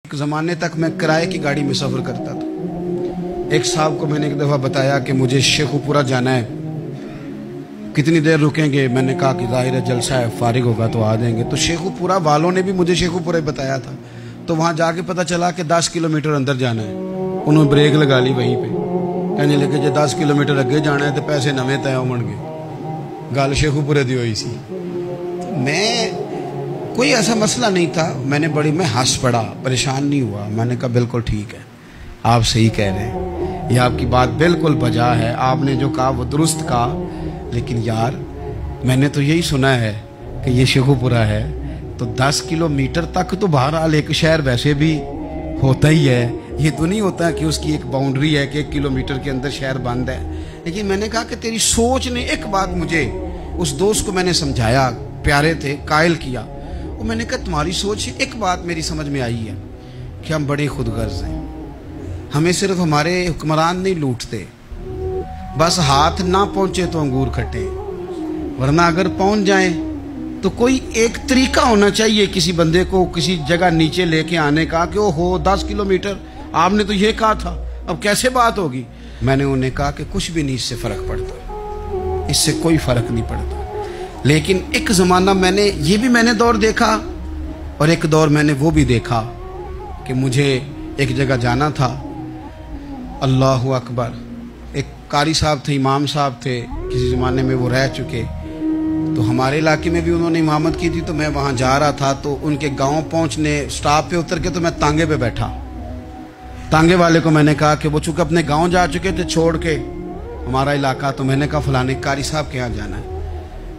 एक ज़माने तक मैं किराए की गाड़ी में सफ़र करता था। एक साहब को मैंने एक दफ़ा बताया कि मुझे शेखुपुरा जाना है, कितनी देर रुकेंगे? मैंने कहा कि ज़ाहिर है जलसा है, फारिग होगा तो आ जाएंगे। तो शेखुपुरा वालों ने भी मुझे शेखुपुरा बताया था, तो वहाँ जाके पता चला कि 10 किलोमीटर अंदर जाना है। उन्होंने ब्रेक लगा ली वहीं पे, कहने लगे जो 10 किलोमीटर अगे जाना है तो पैसे नवे तय होंगे। गल शेखुपुरे दी हुई सी। मैं कोई ऐसा मसला नहीं था, मैं हंस पड़ा, परेशान नहीं हुआ। मैंने कहा बिल्कुल ठीक है, आप सही कह रहे हैं, ये आपकी बात बिल्कुल बजा है, आपने जो कहा वो दुरुस्त कहा। लेकिन यार मैंने तो यही सुना है कि ये शेखुपुरा है, तो 10 किलोमीटर तक तो बहरहाल एक शहर वैसे भी होता ही है। ये तो नहीं होता कि उसकी एक बाउंड्री है कि 1 किलोमीटर के अंदर शहर बंद है। लेकिन मैंने कहा कि तेरी सोच ने एक बात मुझे, उस दोस्त को मैंने समझाया, प्यारे थे, कायल किया। वो मैंने कहा तुम्हारी सोच से एक बात मेरी समझ में आई है कि हम बड़े खुदगर्ज हैं। हमें सिर्फ हमारे हुक्मरान नहीं लूटते, बस हाथ ना पहुंचे तो अंगूर खट्टे, वरना अगर पहुंच जाए तो कोई एक तरीका होना चाहिए किसी बंदे को किसी जगह नीचे लेके आने का कि ओ हो 10 किलोमीटर आपने तो ये कहा था, अब कैसे बात होगी? मैंने उन्हें कहा कि कुछ भी नहीं इससे फर्क पड़ता, इससे कोई फर्क नहीं पड़ता। लेकिन एक ज़माना मैंने दौर देखा, और एक दौर मैंने वो भी देखा कि मुझे एक जगह जाना था। अल्लाहु अकबर, एक कारी साहब थे, इमाम साहब थे, किसी ज़माने में वो रह चुके, तो हमारे इलाके में भी उन्होंने इमामत की थी। तो मैं वहाँ जा रहा था, तो उनके गांव पहुँचने स्टॉप पे उतर के तो मैं तांगे पे बैठा। तांगे वाले को मैंने कहा कि वो चूँकि अपने गाँव जा चुके थे छोड़ के हमारा इलाका, तो मैंने कहा फलाने कारी साहब के यहाँ जाना है।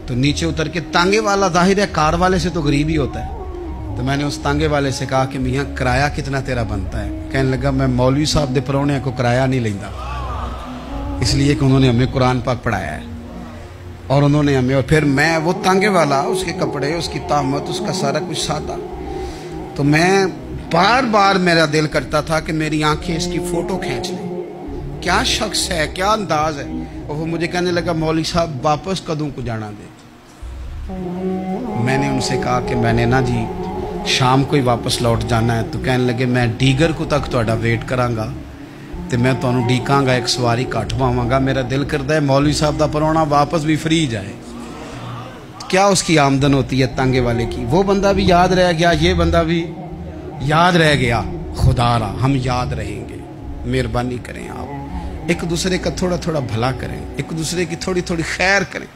तो नीचे उतर के तांगे वाला, जाहिर है कार वाले से तो गरीब ही होता है, तो मैंने उस तांगे वाले से कहा कि मियाँ किराया कितना तेरा बनता है? कहने लगा मैं मौलवी साहब दे परौने को किराया नहीं लेंदा, इसलिए कि उन्होंने हमें कुरान पाक पढ़ाया है और उन्होंने हमें। और फिर मैं वो तांगे वाला, उसके कपड़े, उसकी तामत, उसका सारा कुछ सादा, तो मैं बार बार मेरा दिल करता था कि मेरी आंखें इसकी फ़ोटो खींच लें, क्या शख्स है, क्या अंदाज है। और वो मुझे कहने लगा मौलवी साहब वापस कदों को जाना दे। मैंने उनसे कहा कि मैंने ना जी शाम को ही वापस लौट जाना है। तो कहने लगे मैं डीगर को तक तुहाडा वेट करांगा ते मैं तुहानू डीकांगा, एक सवारी घट पावांगा। मेरा दिल करता है मौलवी साहब दा परौना वापस भी फ्री जाए। क्या उसकी आमदन होती है तांगे वाले की? वो बंदा भी याद रह गया, ये बंदा भी याद रह गया। खुदारा हम याद रहेंगे। मेहरबानी करें, आप एक दूसरे का थोड़ा थोड़ा भला करें, एक दूसरे की थोड़ी थोड़ी खैर करें।